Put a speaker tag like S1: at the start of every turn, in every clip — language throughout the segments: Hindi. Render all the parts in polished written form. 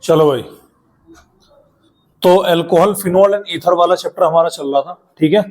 S1: चलो भाई, तो अल्कोहल फिनोल एंड ईथर वाला चैप्टर हमारा चल रहा था, ठीक है।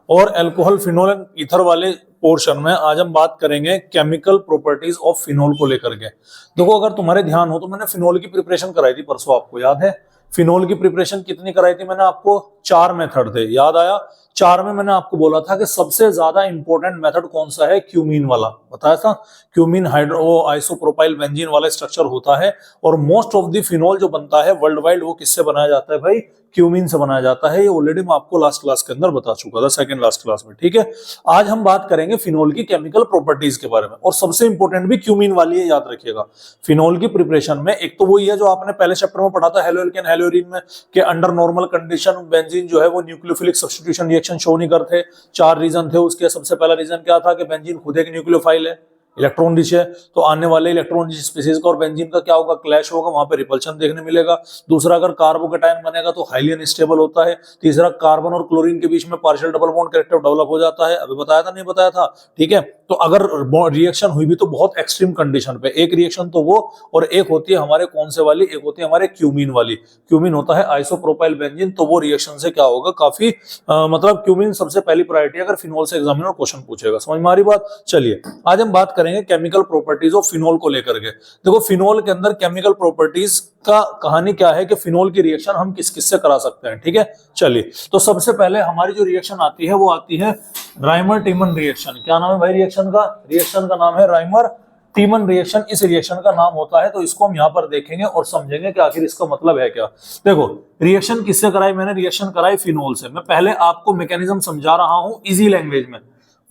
S1: और अल्कोहल फिनोल एंड ईथर वाले पोर्शन में आज हम बात करेंगे केमिकल प्रॉपर्टीज ऑफ फिनोल को लेकर के। देखो, अगर तुम्हारे ध्यान हो तो मैंने फिनोल की प्रिपरेशन कराई थी परसों, आपको याद है? फिनोल की प्रिपरेशन कितनी कराई थी मैंने आपको? 4 मेथड थे, याद आया? 4 में मैंने आपको बोला था कि सबसे ज्यादा इंपॉर्टेंट मेथड कौन सा है? क्यूमीन वाला, बताया था। क्यूमीन हाइड्रो आइसोप्रोपाइल बेंजीन वाला स्ट्रक्चर होता है। और मोस्ट ऑफ द फिनोल जो बनता है वर्ल्ड वाइड, वो किससे बनाया जाता है भाई? क्यूमीन से बनाया जाता है। ये ऑलरेडी मैं आपको लास्ट क्लास के अंदर बता चुका था, सेकंड लास्ट क्लास में, ठीक है। आज हम बात करेंगे फिनोल की केमिकल प्रॉपर्टीज के बारे में, और सबसे इंपॉर्टेंट भी क्यूमीन वाली है, याद रखिएगा। फिनोल की प्रिपरेशन में एक तो वही है जो आपने पहले चैप्टर में पढ़ा था, हेलोएल्केन हेलोरीन में, कि अंडर नॉर्मल कंडीशन बेंजीन जो है वो न्यूक्लियोफिलिक सब्स्टिट्यूशन रिएक्शन शो नहीं करते। 4 रीजन थे उसके। सबसे पहला रीजन क्या था? कि बेंजीन खुद एक न्यूक्लियोफाइल है, इलेक्ट्रॉन रिच है, तो आने वाले इलेक्ट्रॉन रिच स्पीसीज का और बेंजीन का क्या होगा? क्लैश होगा, वहां पे रिपल्शन देखने मिलेगा। दूसरा, अगर कार्बोकेटायन बनेगा तो हाईली अनस्टेबल होता है। तीसरा, कार्बन और क्लोरीन के बीच में partial double bond character develop हो जाता है। अभी बताया था, नहीं बताया था? ठीक है। तो अगर रिएक्शन हुई भी तो बहुत एक्सट्रीम कंडीशन पे, एक रिएक्शन तो वो, और एक होती है हमारे कौन से वाली? एक होती है हमारे क्यूमीन वाली। क्यूमीन होता है आइसोप्रोपाइल बेंजीन, तो वो रिएक्शन से क्या होगा? काफी मतलब क्यूमीन सबसे पहली प्रायोरिटी अगर फिनोल से एग्जामिनर क्वेश्चन पूछेगा। समझ में आ रही बात? चलिए, आज हम बात करेंगे केमिकल प्रॉपर्टीज ऑफ फिनोल को लेकर के। देखो, फिनोल के अंदर केमिकल प्रॉपर्टीज का कहानी क्या है कि फिनोल की रिएक्शन हम किस किस से करा सकते हैं, ठीक है। चलिए, तो सबसे पहले हमारी जो रिएक्शन आती है वो आती है राइमर टीमन रिएक्शन। क्या नाम है भाई रिएक्शन का? रिएक्शन का नाम है राइमर टीमन रिएक्शन। इस रिएक्शन का नाम होता है, तो इसको हम यहाँ पर देखेंगे और समझेंगे कि आखिर इसका मतलब है क्या। देखो, रिएक्शन किससे कराई मैंने? रिएक्शन कराई फिनोल से। मैं पहले आपको मैकेनिज्म समझा रहा हूं इजी लैंग्वेज में,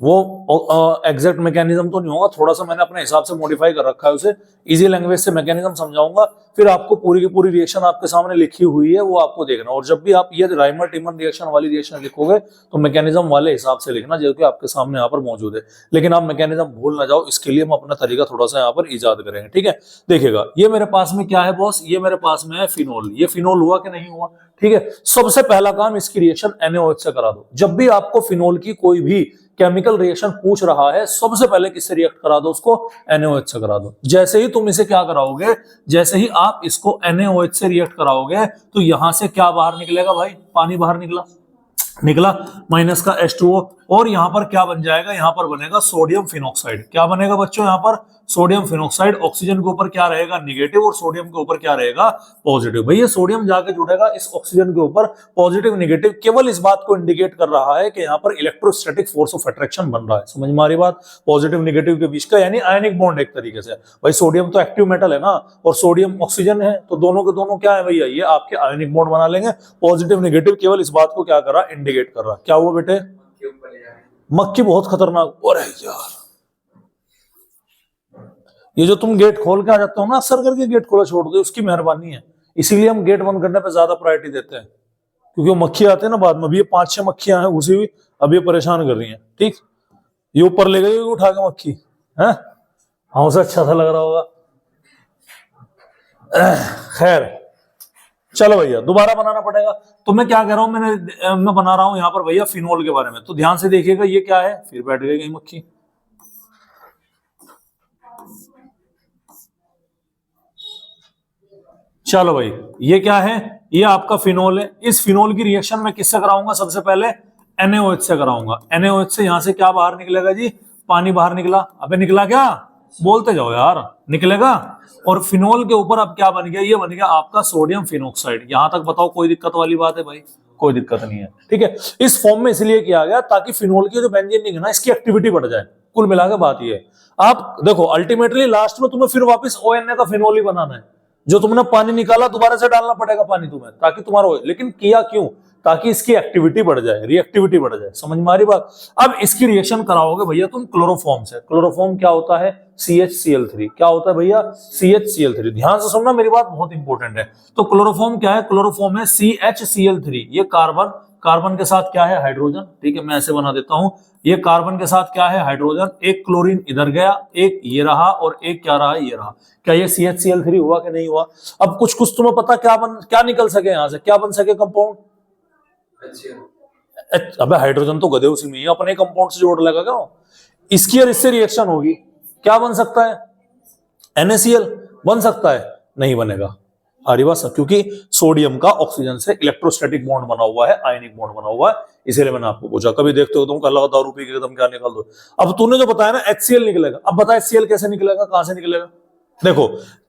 S1: वो एग्जैक्ट मैकेनिज्म तो नहीं होगा, थोड़ा सा मैंने अपने हिसाब से मॉडिफाई कर रखा है उसे। इजी लैंग्वेज से मैकेनिज्म समझाऊंगा, फिर आपको पूरी की पूरी रिएक्शन आपके सामने लिखी हुई है, वो आपको देखना। और जब भी आप ये राइमर टीमन रिएक्शन वाली रिएक्शन लिखोगे तो मैकेनिज्म वाले हिसाब से लिखना, जो कि आपके सामने यहाँ पर मौजूद है। लेकिन आप मैकेनिज्म भूल ना जाओ, इसके लिए हम अपना तरीका थोड़ा सा यहाँ पर इजाद करेंगे, ठीक है। देखिएगा, ये मेरे पास में क्या है बॉस? ये मेरे पास में है फिनोल। ये फिनोल हुआ कि नहीं हुआ? ठीक है। सबसे पहला काम, इसकी रिएक्शन NaOH से करा दो। जब भी आपको फिनोल की कोई भी केमिकल रिएक्शन पूछ रहा है, सबसे पहले किससे रिएक्ट करा दो? उसको NaOH से करा दो। जैसे ही तुम इसे क्या कराओगे, जैसे ही आप इसको NaOH से रिएक्ट कराओगे, तो यहां से क्या बाहर निकलेगा भाई? पानी बाहर निकला माइनस का H2O, और यहां पर क्या बन जाएगा? यहां पर बनेगा सोडियम फिनॉक्साइड। क्या बनेगा बच्चों? यहां पर सोडियम फिनॉक्साइड। ऑक्सीजन के ऊपर क्या रहेगा? निगेटिव, और सोडियम के ऊपर क्या रहेगा? पॉजिटिव। भैया, सोडियम जाके जुड़ेगा इस ऑक्सीजन के ऊपर, पॉजिटिव निगेटिव, केवल इस बात को इंडिकेट कर रहा है कि यहाँ पर इलेक्ट्रोस्टैटिक फोर्स ऑफ अट्रैक्शन बन रहा है। समझ में आ रही बात? पॉजिटिव निगेटिव के बीच का, यानी आयनिक बॉन्ड एक तरीके से। भाई, सोडियम तो एक्टिव मेटल है ना, और सोडियम ऑक्सीजन है, तो दोनों के दोनों क्या है भैया? ये आपके आयनिक बॉन्ड बना लेंगे। पॉजिटिव निगेटिव केवल इस बात को क्या कर रहा? इंडिकेट कर रहा। क्या हुआ बेटे? मक्खी बहुत खतरनाक। अरे यार, ये जो तुम गेट खोल के आ जाते हो ना, अक्सर करके गेट खोला छोड़ दो, उसकी मेहरबानी है। इसीलिए हम गेट बंद करने पे ज्यादा प्रायोरिटी देते हैं, क्योंकि वो मक्खी आते हैं ना बाद में। अभी ये 5-6 मक्खियां हैं घुसी हुई, अब ये परेशान कर रही हैं, ठीक। ये ऊपर ले गई उठा के मक्खी है, हाँ, उसे अच्छा सा लग रहा होगा। खैर, चलो भैया, दोबारा बनाना पड़ेगा। तो मैं क्या कह रहा हूं, मैं बना रहा हूं यहाँ पर भैया फिनोल के बारे में। तो ध्यान से देखिएगा, ये क्या है? फिर बैठ गई मक्खी। चलो भाई, ये क्या है? ये आपका फिनोल है। इस फिनोल की रिएक्शन में किससे कराऊंगा? सबसे पहले NaOH से कराऊंगा। NaOH से यहां से क्या बाहर निकलेगा जी? पानी बाहर निकला। अबे निकला क्या? बोलते जाओ यार, निकलेगा। और फिनोल के ऊपर अब क्या बन गया? ये बन गया आपका सोडियम फिनॉक्साइड। यहां तक बताओ, कोई दिक्कत वाली बात है भाई? कोई दिक्कत नहीं है, ठीक है। इस फॉर्म में इसलिए किया गया ताकि फिनोल की जो बेंजीन रिंग है ना, इसकी एक्टिविटी बढ़ जाए। कुल मिलाकर बात ये है। आप देखो, अल्टीमेटली लास्ट में तुम्हें फिर वापस ONA का फिनोल ही बनाना है। जो तुमने पानी निकाला, दोबारा से डालना पड़ेगा पानी तुम्हें, ताकि तुम्हारा हो। लेकिन किया क्यों? ताकि इसकी एक्टिविटी बढ़ जाए, रिएक्टिविटी बढ़ जाए। समझ में आ रही बात? अब इसकी रिएक्शन कराओगे भैया तुम क्लोरोफॉर्म से। क्लोरोफॉर्म क्या होता है? CHCl3। क्या होता है भैया? CHCl3। ध्यान से सुनना, मेरी बात बहुत इंपॉर्टेंट है। तो क्लोरोफॉर्म क्या है? क्लोरोफॉर्म है CHCl3। ये कार्बन, कार्बन के साथ क्या है? हाइड्रोजन, ठीक है। मैं ऐसे बना देता हूं, ये कार्बन के साथ क्या है? हाइड्रोजन। एक क्लोरीन इधर गया, एक ये रहा, और एक क्या रहा? ये रहा। क्या ये CHCl3 हुआ कि नहीं हुआ? अब कुछ कुछ तुम्हें पता क्या निकल सके यहां से? क्या बन सके कंपाउंड? अबे हाइड्रोजन तो गधे उसी में ही, अपने कंपाउंड से जोड़ लगा क्या? इसकी और इससे रिएक्शन होगी, क्या बन सकता है? NaCl बन सकता है? नहीं बनेगा। आ रही बात, क्योंकि सोडियम का ऑक्सीजन से इलेक्ट्रोस्टैटिक बॉन्ड बना हुआ है, आयनिक बॉन्ड बना हुआ है, इसीलिए मैंने आपको पूछा। कभी देखते हो तुम कल दारू पी के एकदम क्या निकाल दो। अब तूने जो बताया ना HCl निकलेगा, अब बता HCl कैसे निकलेगा, कहां से निकलेगा? देखो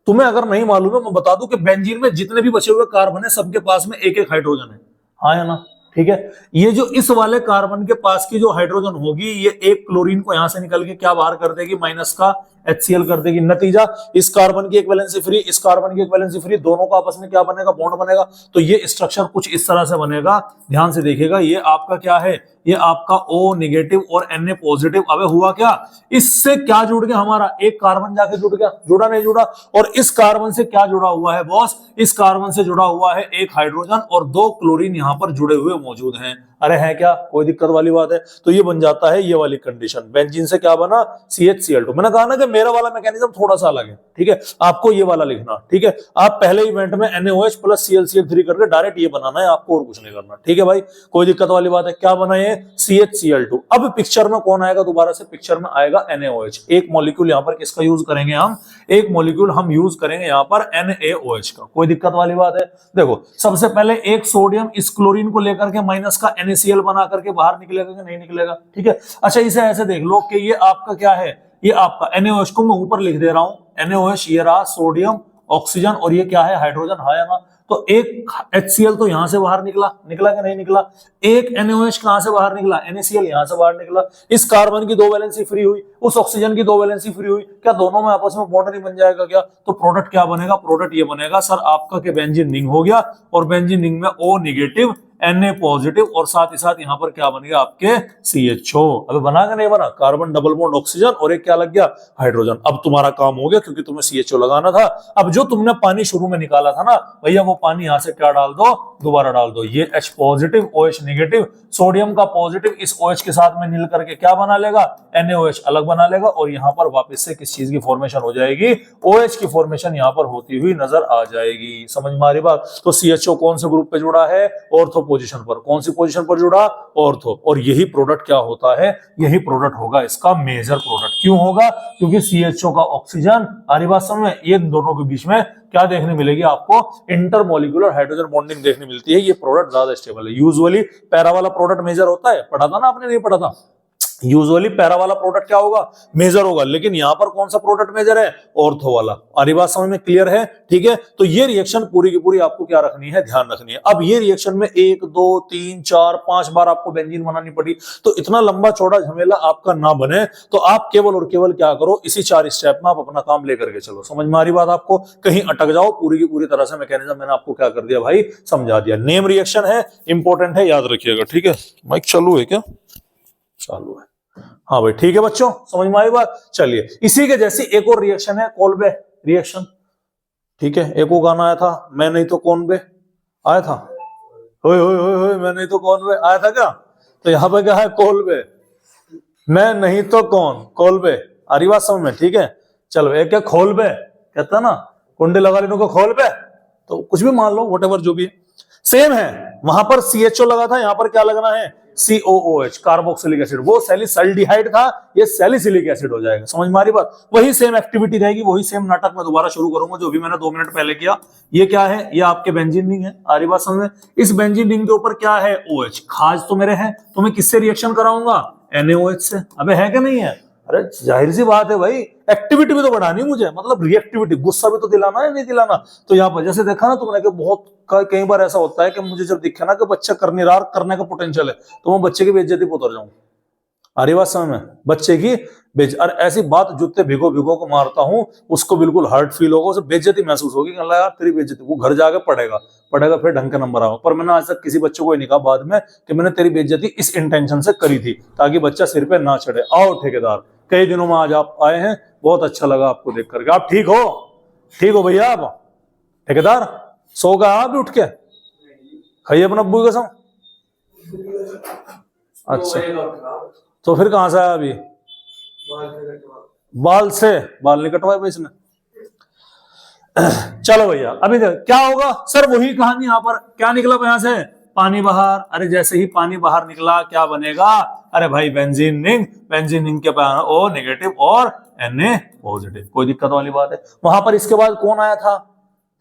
S1: तुम्हें अगर नहीं मालूम है मैं बता दूं कि बेंजीन में जितने भी बचे हुए कार्बन है सबके पास में एक एक हाइड्रोजन है, हाँ या ना? ठीक है, ये जो इस वाले कार्बन के पास की जो हाइड्रोजन होगी ये एक क्लोरीन को यहां से निकल के क्या बाहर कर देगी, माइनस का HCl कर देगी। नतीजा इस कार्बन की एक वैलेंसी फ्री, इस कार्बन की एक वैलेंसी फ्री, दोनों का आपस में क्या बनेगा, बॉन्ड बनेगा। तो ये स्ट्रक्चर कुछ इस तरह से बनेगा, ध्यान से देखिएगा। ये आपका क्या है, ये आपका O नेगेटिव और Na पॉजिटिव। अबे हुआ क्या, इससे क्या जुड़ गया हमारा, एक कार्बन जाके जुड़ गया, जुड़ा नहीं जुड़ा? और इस कार्बन से क्या जुड़ा हुआ है बॉस, इस कार्बन से जुड़ा हुआ है एक हाइड्रोजन और दो क्लोरीन यहां पर जुड़े हुए मौजूद हैं। अरे है क्या, कोई दिक्कत वाली बात है? तो ये बन जाता है ये वाली कंडीशन, बेंजीन से क्या बना, CHCl2। मैंने कहा ना कि मेरा वाला मैकेनिज्म थोड़ा सा अलग है, ठीक है, आपको ये वाला लिखना, ठीक है। आप पहले इवेंट में NaOH प्लस ClCl3 करके डायरेक्ट ये बनाना है आपको, और कुछ नहीं करना, ठीक है भाई, कोई दिक्कत वाली बात है? क्या बना ये, CHCl2। अब पिक्चर में कौन आएगा, दोबारा से पिक्चर में आएगा NaOH। एक मॉलिक्यूल यहां पर किसका यूज करेंगे हम, एक मॉलिक्यूल हम यूज करेंगे यहां पर NaOH का। कोई दिक्कत वाली बात है? देखो सबसे पहले एक सोडियम इस क्लोरीन को लेकर के माइनस का NaCl बना करके बाहर निकलेगा कि नहीं निकलेगा, ठीक है। अच्छा इसे ऐसे देख लो कि ये आपका क्या है, ये आपका NaOH को मैं ऊपर लिख दे रहा हूं, NaOH ये रहा, सोडियम ऑक्सीजन, और ये क्या है, हाइड्रोजन, हाँ या ना? तो एक HCl तो यहां से बाहर निकला, निकला कि नहीं निकला? एक NaOH कहां से बाहर निकला, NaCl यहां से बाहर निकला। इस कार्बन की दो वैलेंसी फ्री हुई, उस ऑक्सीजन की दो वैलेंसी फ्री हुई, क्या दोनों में आपस में बॉन्ड नहीं बन जाएगा क्या? तो प्रोडक्ट क्या बनेगा, प्रोडक्ट ये बनेगा सर आपका के बेंजीन रिंग हो गया, और बेंजीन रिंग में O नेगेटिव Na पॉजिटिव, और साथ ही साथ यहां पर क्या बन गया आपके CHO। अबे बना के नहीं बना, कार्बन डबल बॉन्ड ऑक्सीजन और एक क्या लग गया, हाइड्रोजन। अब तुम्हारा काम हो गया, क्योंकि तुम्हें CHO लगाना था। अब जो तुमने पानी शुरू में निकाला था ना भैया, वो पानी यहां से क्या डाल दो, दोबारा डाल दो। ये H positive, OH negative, sodium का पॉजिटिव इस OH के साथ में मिल करके क्या बना लेगा, NaOH अलग बना लेगा, और यहां पर वापस से किस चीज की फॉर्मेशन हो जाएगी, OH की फॉर्मेशन यहां पर होती हुई नजर आ जाएगी। समझ में आ रही बात? तो CHO कौन से ग्रुप पे जुड़ा है, ऑर्थो पोजीशन पर। कौन सी पोजीशन पर जुड़ा, ऑर्थो। और यही प्रोडक्ट क्या होता है, यही प्रोडक्ट होगा इसका मेजर प्रोडक्ट। क्यों होगा, क्योंकि CHO का ऑक्सीजन, आ रही बात समझ में, ये दोनों के बीच में क्या देखने मिलेगी आपको, इंटरमोलिकुलर हाइड्रोजन बॉन्डिंग देखने मिलती है। ये प्रोडक्ट ज्यादा स्टेबल है। यूजुअली पैरा वाला प्रोडक्ट मेजर होता है, पढ़ा था ना आपने, नहीं पढ़ा था? यूजुअली पैरा वाला प्रोडक्ट क्या होगा, मेजर होगा, लेकिन यहां पर कौन सा प्रोडक्ट मेजर है, ऑर्थो वाला। आरी बात समझ में क्लियर है? ठीक है, तो ये रिएक्शन पूरी की पूरी आपको क्या रखनी है, ध्यान रखनी है। अब ये रिएक्शन में 1 2 3 4 5 बार आपको बेंजीन बनानी पड़ी, तो इतना लंबा चौड़ा झमेला आपका ना बने, तो आप केवल और केवल क्या करो, इसी 4 स्टेप में आप अपना काम लेकर के चलो। समझ में आ रही बात आपको? कहीं अटक जाओ, पूरी की पूरी तरह से मैकेनिज्म मैंने आपको क्या कर दिया भाई, समझा दिया। नेम रिएक्शन है, इंपॉर्टेंट है, याद रखिएगा। ठीक है, माइक चालू है क्या? चालू है, हाँ भाई ठीक है बच्चों, समझ में आई बात। चलिए, इसी के जैसी एक और रिएक्शन है, कोल्बे रिएक्शन। ठीक है, एक वो गाना आया था, मैं नहीं तो कौन बे, आया था, होए होए होए होए मैं नहीं तो कौन बे, आया था क्या? तो यहाँ पे क्या है, कोल्बे, मैं नहीं तो कौन, कोल्बे। आ रही बात समझ में? ठीक है, चलो एक क्या, खोलबे कहता ना, कुंडे लगा लेने को खोलबे, तो कुछ भी मान लो, व्हाटएवर जो भी है, सेम है। वहां पर CHO लगा था, यहां पर क्या लगना है, COOH, कार्बोक्सिलिक एसिड। वो सैलिसिल्डिहाइड था, ये सैलिसिलिक एसिड हो जाएगा। समझ में आ रही बात? वही सेम एक्टिविटी रहेगी, वही सेम नाटक मैं दोबारा शुरू करूंगा जो भी मैंने 2 मिनट पहले किया। ये क्या है, ये आपके बेंजीन रिंग है। आ रही बात समझ में? इस बेंजीन रिंग के ऊपर क्या है, OH। खाज तो मेरे हैं, तो मैं किससे रिएक्शन कराऊंगा, NaOH से। अबे है कि नहीं है? अरे जाहिर सी बात है भाई, एक्टिविटी भी तो बढ़ानी मुझे, मतलब रिएक्टिविटी, गुस्सा भी तो दिलाना है, नहीं दिलाना। तो यहाँ पर जैसे देखा ना तुमने कि बहुत कई बार ऐसा होता है कि मुझे जब दिखे ना कि बच्चा करने का पोटेंशियल है, तो मैं बच्चे की बेइज्जती पे उतर जाऊं। अरे बात समझ में? बच्चे की और ऐसी बात जूते भिगो भिगो को मारता हूं, उसको बिल्कुल हर्ट फील होगा, उसे बेइज्जती महसूस होगी कि अल्लाह यार तेरी बेइज्जती। वो घर जाके पढ़ेगा फिर ढंग के नंबर आएगा। पर मैंने आज तक किसी बच्चे को नहीं कहा बाद में कि मैंने तेरी बेइज्जती इस इंटेंशन से करी थी ताकि बच्चा सिर पे ना चढ़े। आओ ठेकेदार, कई दिनों में आज आप आए हैं, बहुत अच्छा लगा आपको देख करके। आप ठीक हो? ठीक हो भैया आप? ठेकेदार सो गए आप भी उठ के? खाइए अपना अब्बू की कसम। अच्छा, तो फिर कहां से आया अभी? बाल नहीं कटवाए भाई इसने। चलो भैया, अभी क्या होगा सर, वही कहानी। यहाँ पर क्या निकला यहां से, पानी बाहर। अरे जैसे ही पानी बाहर निकला क्या बनेगा, अरे भाई बेंजीन रिंग के पास O नेगेटिव और Na पॉजिटिव। कोई दिक्कत वाली बात है? वहां पर इसके बाद कौन आया था,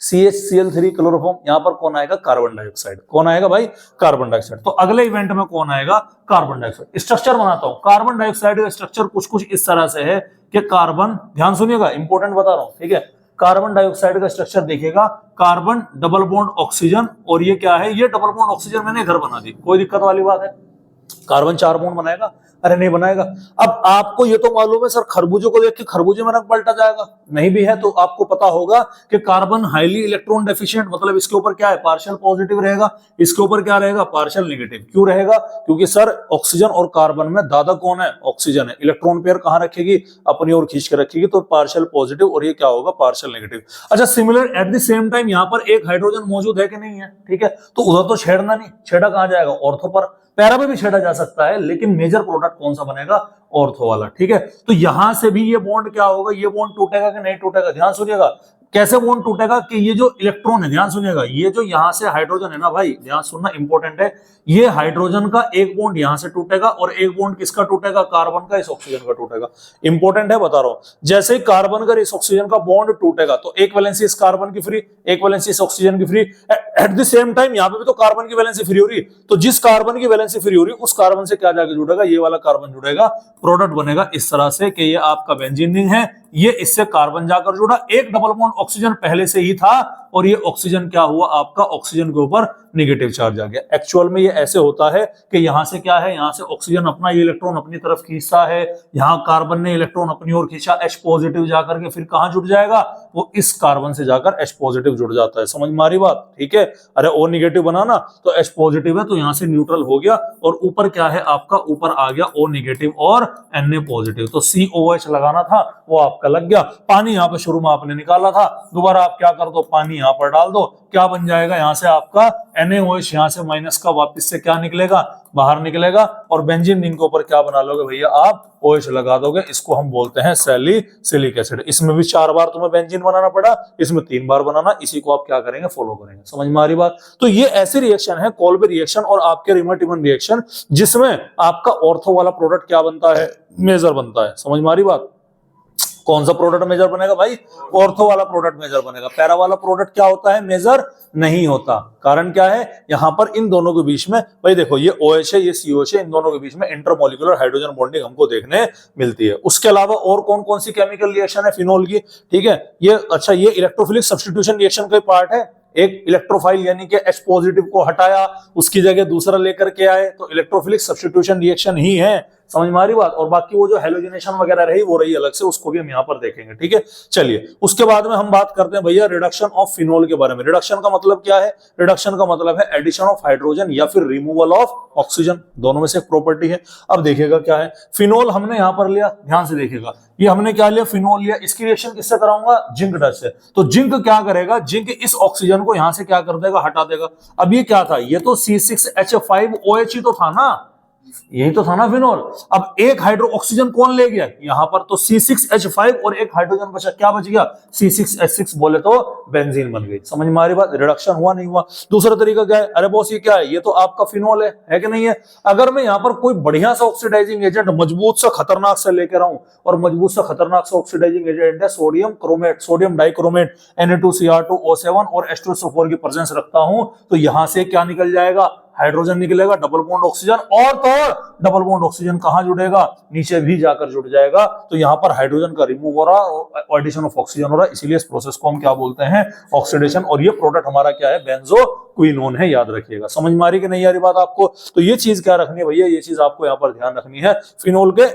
S1: CHCl3 क्लोरोफॉर्म, यहां पर कौन आएगा? Carbon dioxide. कौन आएगा भाई? Carbon dioxide. तो अगले इवेंट में कौन आएगा? Carbon dioxide. स्ट्रक्चर बनाता हूं। कार्बन डाइऑक्साइड का स्ट्रक्चर कुछ कुछ इस तरह से है कि कार्बन, ध्यान सुनिएगा, इंपॉर्टेंट बता रहा हूं, ठीक है। कार्बन डाइऑक्साइड का स्ट्रक्चर देखिएगा, कार्बन डबल बॉन्ड ऑक्सीजन, और ये क्या है? ये डबल बॉन्ड ऑक्सीजन मैंने घर बना दी, कोई दिक्कत वाली बात है? कार्बन 4 बॉन्ड बनाएगा? अरे नहीं बनाएगा। अब आपको ये तो मालूम है सर, खरबूजे को देख के खरबूजे में रंग पलटा जाएगा? नहीं भी है तो आपको पता होगा कि कार्बन हाईली इलेक्ट्रॉन डेफिशिएंट, मतलब इसके ऊपर क्या है? पार्शियल पॉजिटिव रहेगा। इसके ऊपर क्या रहेगा? Partial negative. क्यों रहेगा? क्योंकि सर ऑक्सीजन और कार्बन में दादा कौन है? ऑक्सीजन है। इलेक्ट्रॉन पेयर कहां रखेगी? अपनी ओर खींच के रखेगी, तो पार्शियल पॉजिटिव, और ये क्या होगा? Partial negative. अच्छा, similar at the same time यहाँ पर एक हाइड्रोजन मौजूद है कि नहीं है? ठीक है, तो उधर तो छेड़ना नहीं, छेड़ा कहां जाएगा? ऑर्थो पर। पैरा पे भी छेड़ा जा सकता है, लेकिन मेजर प्रोडक्ट कौन सा बनेगा? ऑर्थो वाला। ठीक है, तो यहां से भी ये बॉन्ड क्या होगा? ये बॉन्ड टूटेगा कि नहीं टूटेगा? ध्यान सुनिएगा, कैसे बॉन्ड टूटेगा कि ये जो इलेक्ट्रॉन है, ध्यान सुनिएगा, ये जो यहां से हाइड्रोजन है ना भाई, ध्यान सुनना इंपॉर्टेंट है, ये हाइड्रोजन का एक बॉन्ड यहां से टूटेगा और एक बॉन्ड किसका टूटेगा? कार्बन का इस ऑक्सीजन का टूटेगा। इंपॉर्टेंट है, बता रहा हूं। जैसे ही कार्बन का इस ऑक्सीजन का बॉन्ड टूटेगा तो एक वैलेंसी इस कार्बन की फ्री, एक वैलेंसी इस ऑक्सीजन की free. Eight the same time यहां पे भी तो कार्बन की वैलेंसी फ्री हो रही, तो जिस कार्बन की वैलेंसी फ्री हो रही उस कार्बन से क्या जाके जुड़ेगा? ये वाला कार्बन जुड़ेगा, प्रोडक्ट बनेगा इस तरह से कि ये आपका बेंजीन रिंग है, ये इससे कार्बन जाकर जुड़ा, एक डबल बॉन्ड ऑक्सीजन पहले से ही था, और ये ऑक्सीजन क्या हुआ? आपका ऑक्सीजन के ऊपर नेगेटिव चार्ज आ गया। एक्चुअल में ये ऐसे होता है कि यहां से क्या है? यहां से ऑक्सीजन अपना ये इलेक्ट्रॉन अपनी तरफ खींचता है, यहां कार्बन ने इलेक्ट्रॉन अपनी ओर खींचा, H पॉजिटिव जाकर के फिर कहां जुड़ जाएगा? वो इस कार्बन से जाकर H पॉजिटिव जुड़ जाता है। समझ में आ रही बात? ठीक है, अरे O नेगेटिव बनाना, तो H पॉजिटिव है तो यहां से न्यूट्रल हो गया, और ऊपर क्या है आपका? ऊपर आ गया O नेगेटिव और Na पॉजिटिव, तो COH लगाना था वो आपका लग गया। पानी यहाँ पे शुरू में आपने निकाला था, दोबारा आप क्या कर दो? पानी यहाँ पर डाल दो, क्या बन जाएगा? यहाँ से आपका NaOH, यहाँ से माइनस का वापस से क्या निकलेगा? बाहर निकलेगा, और बेंजीन रिंग के ऊपर क्या बना लोगे भैया? आप OH लगा दोगे। इसको हम बोलते हैं सैलिसिलिक एसिड। इसमें भी 4 बार तुम्हें बेंजीन बनाना पड़ा, इसमें 3 बार बनाना। इसी को आप क्या करेंगे? फॉलो करेंगे। समझ में आ रही बात? तो ये ऐसी रिएक्शन है, कोल्बे रिएक्शन और आपके रिमर-टिमन रिएक्शन, जिसमें आपका ऑर्थो वाला प्रोडक्ट क्या बनता है? मेजर बनता है। समझ में आ रही बात? कौन सा प्रोडक्ट मेजर बनेगा भाई? ऑर्थो वाला प्रोडक्ट मेजर बनेगा। पैरा वाला प्रोडक्ट क्या होता है? मेजर नहीं होता। कारण क्या है? यहां पर इन दोनों के बीच में, भाई देखो, ये OH है, ये COH है, इन दोनों के बीच में इंटरमोलिकुलर हाइड्रोजन बॉन्डिंग हमको देखने मिलती है। उसके अलावा और कौन कौन सी केमिकल रिएक्शन है फिनोल की? ठीक है, ये अच्छा, ये इलेक्ट्रोफिलिक सब्स्टिट्यूशन रिएक्शन का पार्ट है। एक इलेक्ट्रोफाइल यानी कि H पॉजिटिव को हटाया, उसकी जगह दूसरा लेकर के आए, तो इलेक्ट्रोफिलिक सब्स्टिट्यूशन रिएक्शन ही है। समझ में आ रही बात? और बाकी वो जो हेलोजिनेशन वगैरह रही वो रही अलग से, उसको भी हम यहाँ पर देखेंगे। ठीक है, चलिए उसके बाद में हम बात करते हैं भैया रिडक्शन ऑफ फिनोल के बारे में। रिडक्शन का मतलब क्या है? रिडक्शन का मतलब है एडिशन ऑफ हाइड्रोजन या फिर रिमूवल ऑफ ऑक्सीजन, दोनों में से एक प्रॉपर्टी है। अब देखिएगा क्या है, फिनोल हमने यहाँ पर लिया, ध्यान से देखिएगा, ये हमने क्या लिया? फिनोल लिया। इसकी रिएक्शन किससे कराऊंगा? जिंक डस्ट से। तो जिंक क्या करेगा? जिंक इस ऑक्सीजन को यहां से क्या कर देगा? हटा देगा। अब ये क्या था? ये तो C6H5OH ही तो था ना, यही तो था ना फिनोल। अब एक हाइड्रो ऑक्सीजन कौन ले गया? यहां पर तो C6H5 और एक हाइड्रोजन बचा, क्या बच गया? C6H6, बोले तो बेंजीन बन गई। समझ में आ रही बात? रिडक्शन हुआ नहीं हुआ? दूसरा तरीका क्या है? अरे बॉस ये क्या है? ये तो आपका फिनोल है कि नहीं है? अगर मैं यहां पर कोई बढ़िया सा ऑक्सीडाइजिंग एजेंट, मजबूत सा खतरनाक सा लेकर आऊं, और मजबूत सा खतरनाक सा ऑक्सीडाइजिंग एजेंट है sodium chromate, sodium dichromate, Na2Cr2O7 और H2SO4 की प्रेजेंस रखता हूं, तो यहां से क्या निकल जाएगा? हाइड्रोजन निकलेगा, डबल बॉन्ड ऑक्सीजन, और तो डबल बॉन्ड ऑक्सीजन कहां जुड़ेगा? नीचे भी जाकर जुड़ जाएगा। तो यहां पर हाइड्रोजन का रिमूव हो रहा और एडिशन ऑफ ऑक्सीजन हो रहा है, इसीलिए इस प्रोसेस को हम क्या बोलते हैं? ऑक्सीडेशन। और ये प्रोडक्ट हमारा क्या है? बेंजोक्विनोन है, याद रखिएगा। समझ में आ रही कि नहीं आ रही बात आपको? तो ये चीज क्या रखनी है भैया? ये चीज आपको यहाँ पर ध्यान रखनी है फिनोल के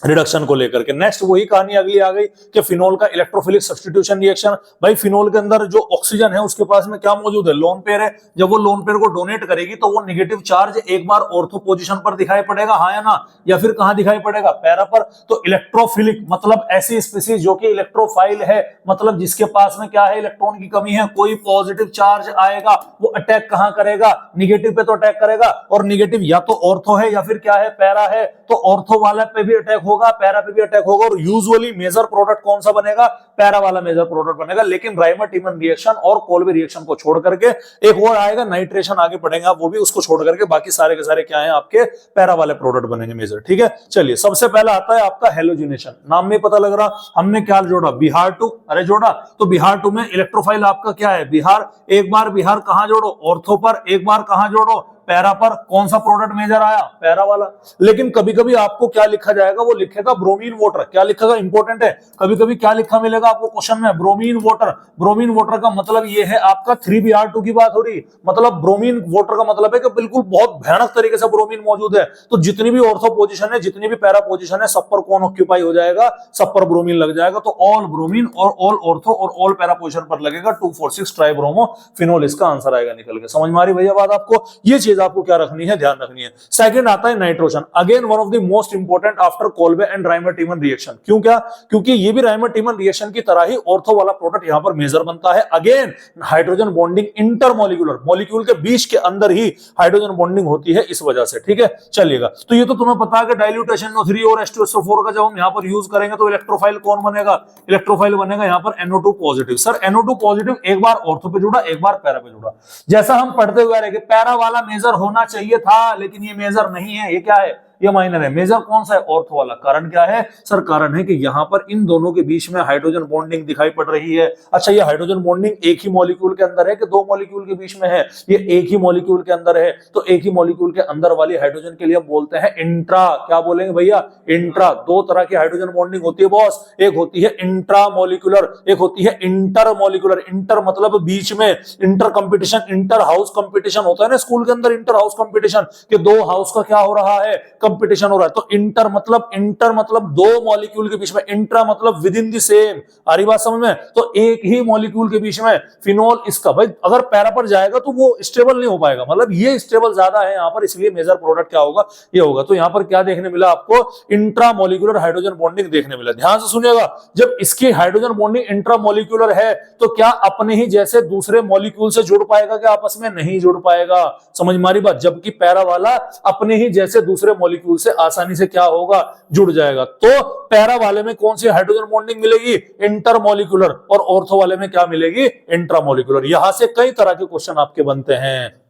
S1: रिडक्शन को लेकर के। नेक्स्ट वही कहानी अगली आ गई कि फिनोल का इलेक्ट्रोफिलिक सब्स्टिट्यूशन रिएक्शन। भाई फिनोल के अंदर जो ऑक्सीजन है उसके पास में क्या मौजूद है? लोन पेयर है। जब वो लोन पेयर को डोनेट करेगी तो वो नेगेटिव चार्ज एक बार ऑर्थो पोजीशन पर दिखाई पड़ेगा, हाँ या ना? या फिर कहां दिखाई पड़ेगा? पैरा पर। तो इलेक्ट्रोफिलिक मतलब ऐसी स्पीसीज जो कि इलेक्ट्रोफाइल है, मतलब जिसके पास में क्या है? इलेक्ट्रॉन की कमी है। कोई पॉजिटिव चार्ज आएगा वो अटैक कहां करेगा? निगेटिव पे तो अटैक करेगा, और निगेटिव या तो ऑर्थो है या फिर क्या है? पैरा है। तो ऑर्थो वाला पे भी अटैक होगा, पैरा पे भी अटैक होगा, और यूजुअली मेजर प्रोडक्ट कौन सा बनेगा, पैरा वाला मेजर प्रोडक्ट बनेगा। लेकिन राइमर-टीमन रिएक्शन और कोल्बे रिएक्शन को छोड़ करके एक और आएगा नाइट्रेशन, आगे पढ़ेंगे आप, वो भी उसको छोड़ करके बाकी सारे के सारे क्या है आपके पैरा वाले प्रोडक्ट बनेंगे मेजर। ठीक है, चलिए सबसे पहला आता है आपका हेलोजिनेशन। नाम में पता लग रहा, हमने क्या जोड़ा, बिहार टू, अरे जोड़ा तो बिहार टू में इलेक्ट्रोफाइल आपका क्या है, बिहार। एक बार बिहार कहां जोड़ो, ऑर्थो पर, एक बार कहां जोड़ो, पैरा पर। कौन सा प्रोडक्ट मेजर आया, पैरा वाला। लेकिन कभी कभी आपको क्या लिखा जाएगा, वो लिखेगा ब्रोमीन वाटर। क्या लिखेगा, इंपॉर्टेंट है, कभी कभी क्या लिखा मिलेगा आपको क्वेश्चन में, ब्रोमीन वाटर। ब्रोमीन वाटर का मतलब ये है आपका 3Br2 की बात हो रही, मतलब ब्रोमीन वाटर का मतलब है कि बिल्कुल बहुत भयानक तरीके से ब्रोमीन मौजूद है। तो जितनी भी ऑर्थो पोजीशन है, जितनी भी पैरा पोजीशन है, सब पर कौन ऑक्यूपाई हो जाएगा, सब पर ब्रोमीन लग जाएगा। तो ऑल ब्रोमीन और ऑल ऑर्थो और ऑल पैरा पोजीशन पर लगेगा 2,4,6 ट्राइब्रोमो फिनोल, इसका आंसर आएगा निकल के। समझ में आ रही भैया बात आपको, ये चीज आपको क्या रखनी है, ध्यान रखनी है। सेकंड आता है nitrogen, again one of the most important after Kolbe and Reimer Tiemann reaction. क्यों, क्या, क्योंकि ये भी राइमर-टीमन रिएक्शन की तरह ही ऑर्थो वाला प्रोडक्ट यहां पर मेजर बनता है। Again hydrogen bonding intermolecular, molecule के बीच के अंदर ही हाइड्रोजन बॉन्डिंग होती है इस वजह से। ठीक है, चलिएगा, तो ये तो तुम्हें पता है कि डाइल्यूटेशन NO3 और H2SO4 का जब हम यहां पर यूज करेंगे तो इलेक्ट्रोफाइल कौन बनेगा, इलेक्ट्रोफाइल बनेगा यहां पर NO2 positive. Sir NO2 positive एक बार ऑर्थो पे जुड़ा, एक बार पैरा पे जुड़ा। जैसा हम पढ़ते हुए आ रहे हैं, पैरा वाला मेजर होना चाहिए था, लेकिन ये मेजर नहीं है, ये क्या है, ये माइनर है। मेजर कौन सा है, ऑर्थो वाला। कारण क्या है सर, कारण है कि यहां पर इन दोनों के बीच में हाइड्रोजन बॉन्डिंग दिखाई पड़ रही है। अच्छा, ये हाइड्रोजन बॉन्डिंग एक ही मॉलिक्यूल के अंदर है कि दो मॉलिक्यूल के बीच में है, ये एक ही मॉलिक्यूल के अंदर है। तो एक ही मॉलिक्यूल के अंदर वाली हाइड्रोजन के लिए हम बोलते हैं इंट्रा, क्या बोलेंगे भैया, इंट्रा। दो तरह की हाइड्रोजन बॉन्डिंग होती है बॉस, एक होती है इंट्रा मॉलिक्यूलर, एक होती है इंटर मॉलिक्यूलर। इंटर मतलब बीच में, inter competition, inter house competition होता है ना स्कूल के अंदर, इंटर हाउस कंपटीशन कि दो हाउस का क्या हो रहा है, कंपटीशन हो रहा है। तो इंटर मतलब दो मॉलिक्यूल के बीच में, इंट्रा मतलब विद इन द सेम। आ रही बात समझ में, तो एक ही मॉलिक्यूल के बीच में फिनोल, इसका भाई अगर पैरा पर जाएगा तो वो स्टेबल नहीं हो पाएगा, मतलब ये स्टेबल ज्यादा है यहां पर, इसलिए मेजर प्रोडक्ट क्या होगा, ये होगा। तो यहां पर क्या देखने मिला आपको, इंट्रा मॉलिक्यूलर हाइड्रोजन बॉन्डिंग देखने मिला। ध्यान से सुनिएगा, जब इसकी हाइड्रोजन बॉन्डिंग इंट्रा मॉलिक्यूलर है तो क्या अपने ही जैसे दूसरे मॉलिक्यूल से जुड़ पाएगा, क्या आपस में नहीं जुड़ पाएगा। समझ मारी बात, जबकि पैरा वाला अपने ही जैसे दूसरे मॉलिक्यूल से आसानी से क्या होगा, जुड़ जाएगा। तो पैरा वाले में कौन सी हाइड्रोजन बॉन्डिंग मिलेगी, इंटरमॉलिक्यूलर, और ऑर्थो वाले में क्या मिलेगी, इंट्रामॉलिक्यूलर। यहां से कई तरह के क्वेश्चन आपके बनते हैं।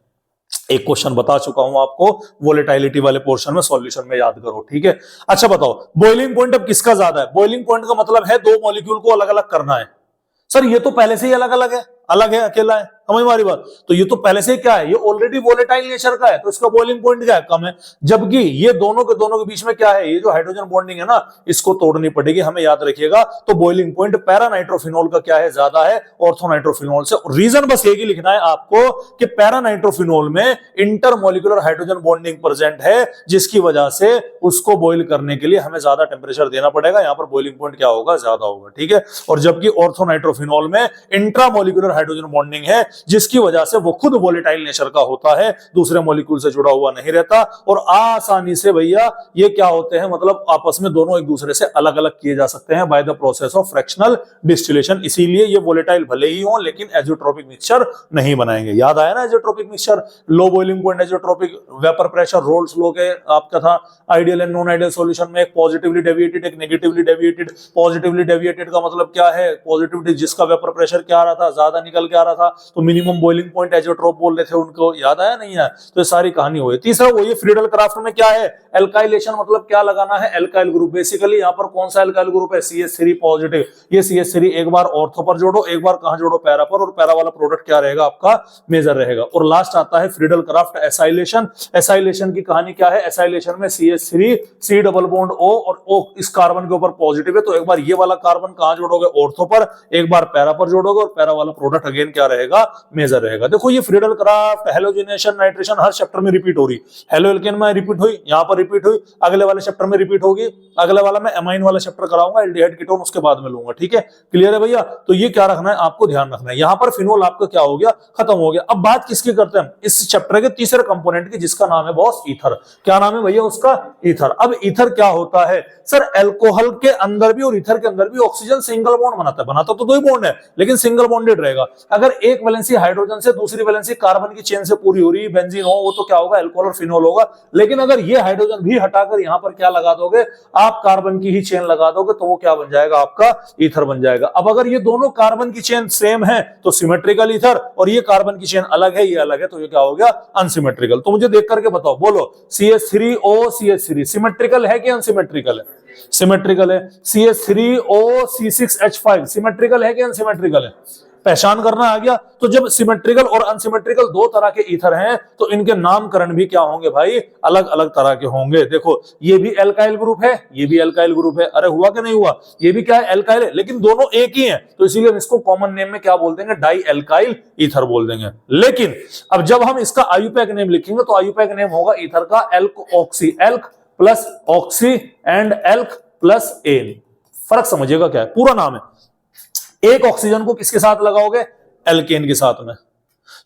S1: एक क्वेश्चन बता चुका हूं आपको वोलेटिलिटी वाले पोर्शन में, सॉल्यूशन में याद करो। ठीक है, अच्छा बताओ बॉइलिंग पॉइंट अब किसका ज्यादा है। बॉइलिंग पॉइंट का मतलब है दो मॉलिक्यूल को अलग अलग करना है। सर ये तो पहले से ही अलग अलग है, अकेला है, समझ में आ रही बात। तो ये तो पहले से क्या है, ये ऑलरेडी वोलेटाइल नेचर का है, तो इसका बॉइलिंग पॉइंट क्या है, कम है। जबकि ये दोनों के बीच में क्या है, ये जो हाइड्रोजन बॉन्डिंग है ना, इसको तोड़नी पड़ेगी, हमें याद रखिएगा। तो बॉइलिंग पॉइंट पैरा नाइट्रोफिनोल का क्या है, ज्यादा है ऑर्थो नाइट्रोफिनोल से। रीजन बस एक ही लिखना है आपको कि पैरा नाइट्रोफिनोल में इंटरमॉलिक्यूलर हाइड्रोजन बॉन्डिंग प्रेजेंट है, जिसकी वजह से उसको बॉइल करने के लिए हमें ज्यादा टेम्परेचर देना पड़ेगा, यहां पर बॉइलिंग पॉइंट क्या होगा, ज्यादा होगा। ठीक है, और जबकि ऑर्थो नाइट्रोफिनोल में इंट्रामॉलिक्यूलर हाइड्रोजन बॉन्डिंग है, जिसकी वजह से वो खुद वोलेटाइल नेचर का होता है, दूसरे मॉलिक्यूल से जुड़ा हुआ नहीं रहता, और आसानी से भैया ये क्या होते हैं, मतलब आपस में दोनों एक दूसरे से अलग अलग किए जा सकते हैं by the process of fractional distillation. इसीलिए ये वोलेटाइल भले ही हो, लेकिन एज़ोट्रोपिक मिक्सचर नहीं बनाएंगे। याद आया ना azeotropic mixture, low boiling point azeotropic, vapour pressure, Raoult's law के आपका था ideal and non ideal solution में, एक पॉजिटिवली डेविएटेड, एक नेगेटिवली डेविएटेड। पॉजिटिवली डेविएटेड का मतलब क्या है, पॉजिटिवली जिसका वेपर प्रेशर क्या आ रहा था, ज्यादा निकल के आ रहा था, तो मिनिमम बॉइलिंग पॉइंट एज़ोट्रोप बोल रहे थे उनको, याद आया नहीं है। तो ये सारी कहानी हुई। तीसरा वो ये फ्रीडल क्राफ्ट में क्या है, एल्काइलेशन, मतलब क्या लगाना है, एल्काइल ग्रुप। बेसिकली यहाँ पर कौन सा एल्काइल ग्रुप है, CH3 पॉजिटिव। ये CH3 एक बार ऑर्थो पर जोड़ो, एक बार कहां जोड़ो, पैरा पर, और पैरा वाला प्रोडक्ट क्या रहेगा आपका, मेजर रहेगा। और लास्ट आता है फ्रीडल क्राफ्ट एसाइलेशन। एसाइलेशन की कहानी क्या है, एसाइलेशन में CH3 C double bond O, और O इस कार्बन के ऊपर पॉजिटिव है, तो एक बार ये वाला कार्बन कहां जोड़ोगे, ऑर्थो पर, एक बार पैरा पर जोड़ोगे, और पैरा वाला प्रोडक्ट अगेन क्या रहेगा, मेजर रहेगा। देखो ये फ्रीडल क्राफ्ट, हेलोजिनेशन, नाइट्रेशन हर चैप्टर में रिपीट हो रही। हेलो एल्केन में रिपीट हुई, यहां पर रिपीट हुई, अगले वाले चैप्टर में रिपीट होगी, अगले वाला मैं एमाइन वाला चैप्टर कराऊंगा, एल्डिहाइड कीटोन उसके बाद में लूंगा। ठीक है, क्लियर है भैया। तो ये क्या रखना है, आपको ध्यान रखना है। यहां पर फिनोल आपका क्या हो गया, खत्म हो गया। अब बात किसकी करते हैं, इस चैप्टर के तीसरे कंपोनेंट की, जिसका नाम है बॉस ईथर। क्या नाम है भैया उसका, ईथर। अब ईथर क्या होता है सर, एल्कोहल के अंदर भी और ईथर के अंदर भी ऑक्सीजन सिंगल बॉन्ड बनाता है, बनाता तो दो ही बॉन्ड है, लेकिन सिंगल बॉन्डेड रहेगा। अगर एक वैलेंसी वैलेंसी हाइड्रोजन से, दूसरी वैलेंसी कार्बन की चेन से पूरी हो रही है, बेंजीन हो, वो तो क्या होगा, अल्कोहल और फिनोल होगा। लेकिन अगर ये हाइड्रोजन भी हटाकर यहां पर क्या लगा दोगे, आप कार्बन की ही चेन लगा दोगे, तो वो क्या बन जाएगा, आपका ईथर बन जाएगा। अब अगर ये दोनों कार्बन की चेन सेम है तो सिमेट्रिकल ईथर, और ये कार्बन की चेन अलग है, ये अलग है, तो ये क्या हो गया, अनसिमेट्रिकल। तो मुझे देख करके बताओ, बोलो CH3O CH3 सिमेट्रिकल है कि अनसिमेट्रिकल है? सिमेट्रिकल है। CH3O C6H5 सिमेट्रिकल है कि अनसिमेट्रिकल है? पहचान करना आ गया। तो जब सिमेट्रिकल और अनसिमेट्रिकल दो तरह के ईथर हैं तो इनके नामकरण भी क्या होंगे भाई, अलग अलग तरह के होंगे। देखो ये भी एल्काइल ग्रुप है, ये भी एल्काइल ग्रुप है, अरे हुआ कि नहीं हुआ, ये भी क्या है, एल्काइल है, लेकिन दोनों एक ही हैं, तो इसीलिए हम इसको कॉमन नेम में क्या बोल देंगे, डाई एल्काइल ईथर बोल देंगे। लेकिन अब जब हम इसका आयुपैक नेम लिखेंगे तो आयुपैक नेम होगा ईथर का alk oxy, alk plus oxy and alk plus ane. फर्क समझिएगा क्या है, पूरा नाम है। एक ऑक्सीजन को किसके साथ लगाओगे, एल्केन के साथ में।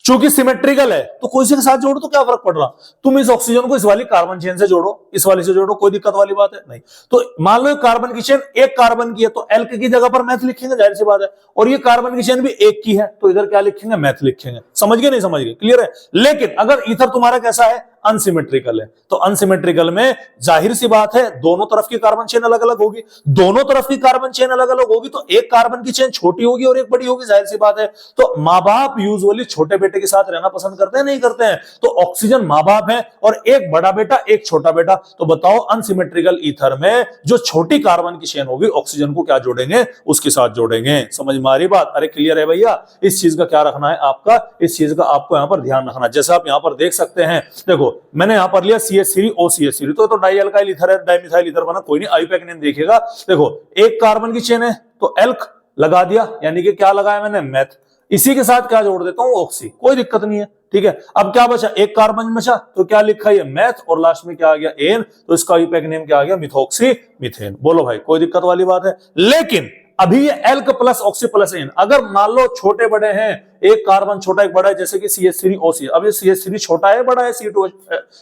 S1: चूंकि सिमेट्रिकल है तो कोई से के साथ जोड़ो तो क्या फर्क पड़ रहा, तुम इस ऑक्सीजन को इस वाली कार्बन चेन से जोड़ो, इस वाली से जोड़ो, कोई दिक्कत वाली बात है नहीं। तो मान लो कार्बन की चेन एक कार्बन की है तो एल्क की जगह पर मैथ लिखेंगे, जाहिर सी बात है, और ये कार्बन की चेन भी एक की है तो इधर क्या लिखेंगे, मैथ लिखेंगे। समझ गए नहीं समझ गए, क्लियर है। लेकिन अगर ईथर तुम्हारा कैसा है, अनसिमेट्रिकल है, तो अनसिमेट्रिकल में जाहिर सी बात है दोनों तरफ की कार्बन चेन अलग अलग होगी, दोनों तरफ की कार्बन चेन अलग अलग होगी, तो एक कार्बन की चेन छोटी होगी और एक बड़ी होगी, जाहिर सी बात है। तो माँ बाप यूजुअली छोटे बेटे के साथ रहना पसंद करते हैं, नहीं करते हैं? तो ऑक्सीजन माँ बाप है और एक बड़ा बेटा एक छोटा बेटा। तो बताओ अनसिमेट्रिकल ईथर में जो छोटी कार्बन की चेन होगी ऑक्सीजन को क्या जोड़ेंगे, उसके साथ जोड़ेंगे। समझ में आ रही बात, अरे क्लियर है भैया। इस चीज का क्या रखना है आपका, इस चीज का आपको यहां पर ध्यान रखना। जैसे आप यहां पर देख सकते हैं, देखो मैंने यहां पर लिया CH3O CH3, तो डाई एल्काइल ईथर है, डाइमिथाइल ईथर बना, कोई नहीं, आयुपैक नेम देखिएगा। देखो एक कार्बन की चेन है तो एल्क लगा दिया, यानी कि क्या लगाया मैंने, मैथ। इसी के साथ क्या जोड़ देता हूं, ऑक्सी, कोई दिक्कत नहीं है, ठीक है। अब क्या बचा, एक कार्बन बचा, तो क्या लिखा है मैथ, और लास्ट में क्या आ गया, एन, तो इसका आयुपैक नेम क्या आ गया, मिथॉक्सी मीथेन। बोलो भाई कोई दिक्कत वाली बात है। लेकिन अभी ये alk plus oxy plus ane, अगर मान लो छोटे बड़े हैं, एक कार्बन छोटा एक बड़ा है, जैसे कि CH3O अब ये CH3 छोटा है बड़ा है C2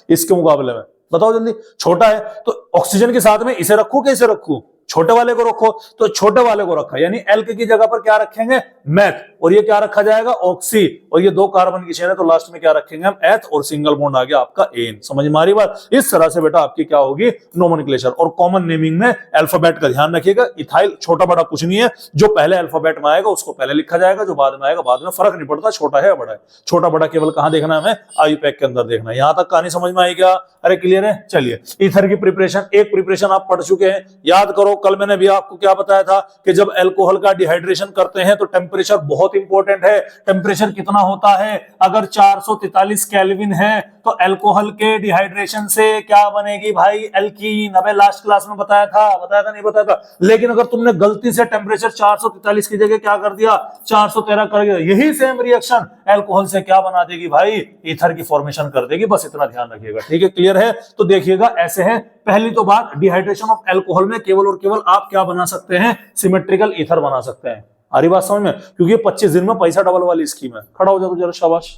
S1: इसके मुकाबले में, बताओ जल्दी, छोटा है, तो ऑक्सीजन के साथ में इसे रखूं कि इसे रखूं, छोटे वाले को रखो, तो छोटे वाले को रखा, यानी एल्क की जगह पर क्या रखेंगे, मैथ, और ये क्या रखा जाएगा, ऑक्सी, और ये दो कार्बन की चेन है तो लास्ट में क्या रखेंगे हम, एथ, और सिंगल बॉन्ड आ गया आपका एन। समझ में आ रही बात। इस तरह से बेटा आपकी क्या होगी, नोमेनक्लेचर। और कॉमन नेमिंग में अल्फाबेट का ध्यान रखिएगा, इथाइल छोटा बड़ा कुछ नहीं है, जो पहले अल्फाबेट में आएगा उसको पहले लिखा जाएगा, जो बाद में आएगा बाद में, फर्क नहीं पड़ता छोटा है या बड़ा है। छोटा बड़ा केवल कहां देखना है हमें, आयुपैक के अंदर देखना है। यहां तक कहानी समझ में आई क्या, अरे क्लियर है। चलिए ईथर की प्रिपरेशन, एक प्रिपरेशन आप पढ़ चुके हैं, याद करो। कल मैंने भी आपको क्या बताया था कि जब अल्कोहल का डिहाइड्रेशन करते हैं तो टेम्परेचर बहुत इंपॉर्टेंट है। टेम्परेचर कितना होता है, अगर 443 केल्विन है तो अल्कोहल के डिहाइड्रेशन से क्या बनेगी भाई, एल्कीन। अबे लास्ट क्लास में बताया था नहीं बताया था। लेकिन अगर तुमने गलती से टेम्परेचर 443 की जगह क्या कर दिया, 413 कर दिया, यही सेम रिएक्शन अल्कोहल से क्या बना देगी भाई, ईथर की फॉर्मेशन कर देगी। बस इतना ध्यान रखिएगा, ठीक है, क्लियर है। तो देखिएगा ऐसे है। पहली तो बात, डिहाइड्रेशन ऑफ अल्कोहल में केवल और केवल आप क्या बना सकते हैं, सिमेट्रिकल ईथर बना सकते हैं। आ रही बात समझ में, क्योंकि 25 दिन में पैसा डबल वाली स्कीम है। खड़ा हो जा तू जरा, शाबाश,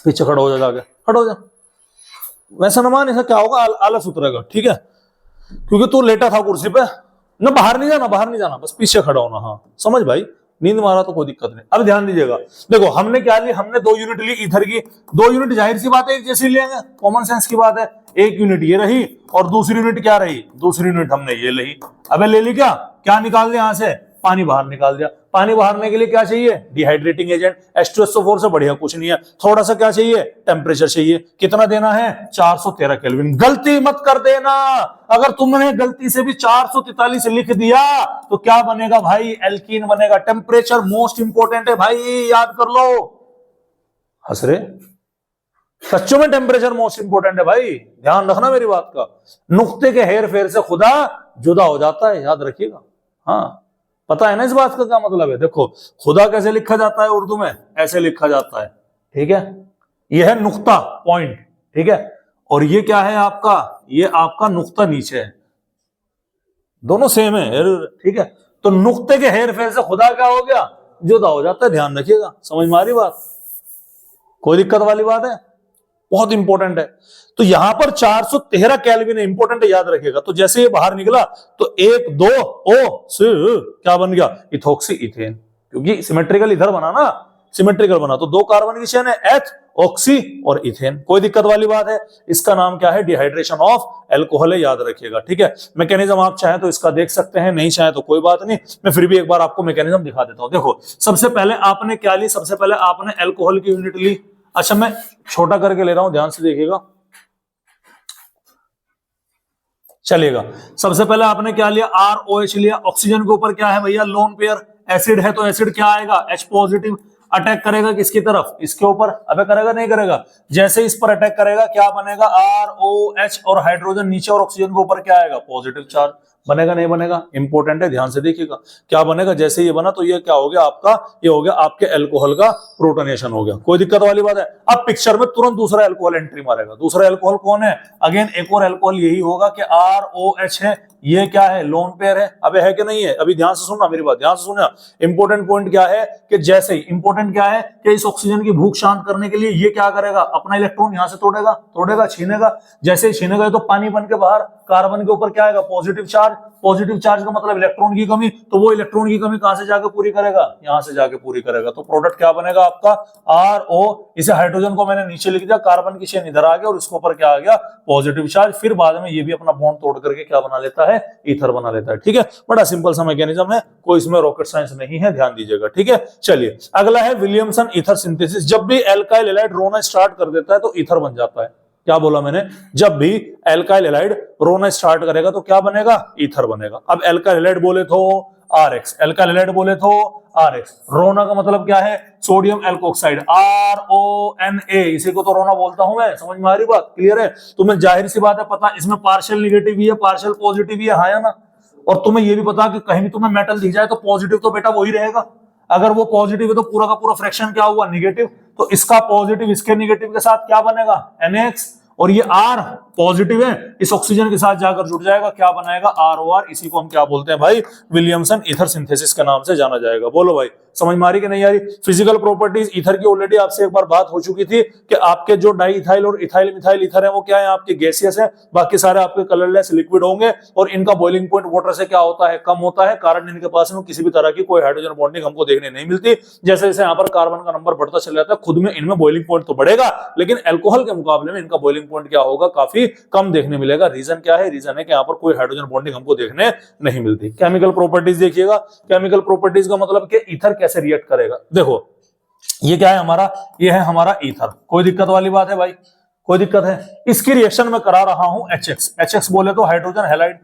S1: पीछे खड़ा हो जा, जाके खड़ा हो जा। वैसा न मान, ऐसा क्या होगा, आलस उतरेगा, ठीक है, क्योंकि तू लेटा था कुर्सी पे ना, बाहर नहीं जाना, बस पीछे खड़ा होना। हाँ समझ भाई, नींद मारा तो कोई दिक्कत नहीं। अब ध्यान दीजिएगा, देखो हमने क्या ली, हमने 2 यूनिट ली ईथर की। 2 यूनिट जाहिर सी बात है एक जैसी लेंगे, कॉमन सेंस की बात है। एक यूनिट ये रही और दूसरी यूनिट क्या रही, दूसरी यूनिट हमने ये ली। अबे ले ली, क्या निकाल दिया यहां से, पानी बाहर निकाल दिया। पानी बाहरने के लिए क्या चाहिए, डिहाइड्रेटिंग एजेंट। H2SO4 से बढ़िया कुछ नहीं है। थोड़ा सा क्या चाहिए, टेम्परेचर चाहिए। कितना देना है, 413 केल्विन। गलती मत कर देना, अगर तुमने गलती से भी 443 लिख दिया तो क्या बनेगा भाई, एल्कीन बनेगा। टेम्परेचर मोस्ट इंपोर्टेंट है भाई, याद कर लो। हंस रहे, सच्चों में टेम्परेचर मोस्ट इंपोर्टेंट है भाई, ध्यान रखना मेरी बात का। नुक्ते के हेर फेर से खुदा जुदा हो जाता है, याद रखिएगा। हाँ पता है ना इस बात का क्या मतलब है। देखो खुदा कैसे लिखा जाता है उर्दू में, ऐसे लिखा जाता है, ठीक है। यह है नुक्ता, पॉइंट, ठीक है, और ये क्या है आपका, ये आपका नुक्ता नीचे है, दोनों सेम है, ठीक है। तो नुक्ते के हेर फेर से खुदा क्या हो गया, जुदा हो जाता है, ध्यान रखिएगा। समझ में आ रही बात, कोई दिक्कत वाली बात है, बहुत इंपॉर्टेंट है। तो यहां पर 413 केल्विन है, इंपॉर्टेंट है, याद रखिएगा। तो जैसे ये बाहर निकला तो 1 2 O क्या बन गया, इथोक्सी इथेन, क्योंकि सिमेट्रिकल इधर बना ना, सिमेट्रिकल बना, तो 2 कार्बन की चेन है, एथ, ऑक्सी और इथेन, कोई दिक्कत वाली बात है। इसका नाम क्या है, डिहाइड्रेशन ऑफ एल्कोहल है, याद रखिएगा, ठीक है। मैकेनिज्म आप चाहे तो इसका देख सकते हैं, नहीं चाहे तो कोई बात नहीं, मैं फिर भी एक बार आपको मैकेनिज्म दिखा देता हूं। देखो सबसे पहले आपने क्या ली, सबसे पहले आपने एल्कोहल की यूनिट ली। अच्छा मैं छोटा करके ले रहा हूं, ध्यान से देखिएगा, चलिएगा। सबसे पहले आपने क्या लिया, ROH लिया। ऑक्सीजन के ऊपर क्या है भैया, लोन पेयर, एसिड है तो एसिड क्या आएगा, H पॉजिटिव। अटैक करेगा किसकी तरफ, इसके ऊपर, अबे करेगा नहीं करेगा, जैसे इस पर अटैक करेगा क्या बनेगा, ROH, और हाइड्रोजन नीचे और ऑक्सीजन के ऊपर क्या आएगा, पॉजिटिव चार्ज। बनेगा नहीं बनेगा, इंपॉर्टेंट है, ध्यान से देखिएगा क्या बनेगा। जैसे ये बना तो ये क्या हो गया आपका, ये हो गया आपके एल्कोहल का प्रोटोनेशन हो गया, कोई दिक्कत वाली बात है। अब पिक्चर में तुरंत दूसरा एल्कोहल एंट्री मारेगा। दूसरा एल्कोहल कौन है, अगेन एक और एल्कोहल यही होगा कि ROH है, ये क्या है, लोन पेयर है। अबे है कि नहीं है, अभी ध्यान से सुनना मेरी बात, ध्यान से सुनना। इंपॉर्टेंट पॉइंट क्या है कि जैसे ही इंपॉर्टेंट क्या है कि इस ऑक्सीजन की भूख शांत करने के लिए ये क्या करेगा, अपना इलेक्ट्रॉन यहां से तोड़ेगा, छीनेगा। जैसे ही छीनेगा तो पानी बन के बाहर, कार्बन के ऊपर क्या आएगा, पॉजिटिव चार्ज। पॉजिटिव चार्ज का मतलब इलेक्ट्रॉन की कमी, तो वो इलेक्ट्रॉन की कमी कहां से जाके पूरी करेगा, यहां से जाके पूरी करेगा। तो प्रोडक्ट क्या बनेगा आपका, RO। इसे हाइड्रोजन को मैंने नीचे लिख दिया, कार्बन की चेन इधर आ गया और इसके ऊपर क्या आ गया, पॉजिटिव चार्ज। फिर बाद में ये भी अपना बॉन्ड तोड़ करके क्या बना लेता है, ईथर बना लेता है, ठीक है। बड़ा सिंपल सा मैकेनिज्म है, कोई इसमें रॉकेट साइंस नहीं है, ध्यान दीजिएगा, ठीक है। चलिए अगला है विलियमसन ईथर सिंथेसिस। जब भी एल्काइल हैलाइड रोना स्टार्ट कर देता है तो ईथर बन जाता है। क्या बोला मैंने, जब भी एल्काइल हैलाइड रोना स्टार्ट करेगा तो क्या बनेगा, ईथर बनेगा। अब एल्काइल हैलाइड बोले तो RX, एल्काइल हैलाइड बोले तो RX। रोना का मतलब क्या है, सोडियम एल्कोक्साइड, RONA, इसी को तो रोना बोलता हूं मैं, समझ में आ रही बात, क्लियर है। तुम्हें जाहिर सी बात है पता, इसमें पार्शियल निगेटिव भी है, पार्शियल पॉजिटिव भी है, हाँ या ना। और तुम्हें ये भी पता कि कहीं भी तुम्हें मेटल दिख जाए तो पॉजिटिव तो बेटा वही रहेगा। अगर वो पॉजिटिव है तो पूरा का पूरा फ्रैक्शन क्या हुआ, निगेटिव। तो इसका पॉजिटिव इसके निगेटिव के साथ क्या बनेगा, NaX, और ये R पॉजिटिव है, इस ऑक्सीजन के साथ जाकर जुड़ जाएगा, क्या बनाएगा, ROR। इसी को हम क्या बोलते हैं भाई, विलियमसन ईथर सिंथेसिस के नाम से जाना जाएगा। बोलो भाई समझ में आ रही कि नहीं आ रही। फिजिकल प्रॉपर्टीज ईथर की ऑलरेडी आपसे एक बार बात हो चुकी थी कि आपके जो डाई इथाइल और इथाइल मिथाइल ईथर है वो क्या है, आपके गैसियस है, बाकी सारे आपके कलरलेस लिक्विड होंगे। और इनका बॉइलिंग पॉइंट वाटर से क्या होता है, कम होता है, कारण इनके पास में किसी भी तरह की कोई हाइड्रोजन बॉन्डिंग हमको देखने नहीं मिलती। जैसे जैसे यहाँ पर कार्बन का नंबर बढ़ता चला जाता है, खुद में इनमें बॉइलिंग पॉइंट तो बढ़ेगा, लेकिन एल्कोहल के मुकाबले में इनका बॉइलिंग पॉइंट क्या होगा, काफी कम देखने मिलेगा। रीजन क्या है, रीजन है कि यहाँ पर कोई हाइड्रोजन बॉन्डिंग हमको देखने नहीं मिलती। केमिकल प्रॉपर्टीज देखिएगा, केमिकल प्रॉपर्टीज का मतलब कि ईथर कैसे रिएक्ट करेगा। देखो ये क्या है हमारा, ये है हमारा ईथर, कोई दिक्कत वाली बात है भाई, कोई दिक्कत है। इसकी रिएक्शन में करा रहा हूं HX, HX बोले तो हाइड्रोजन हैलाइड,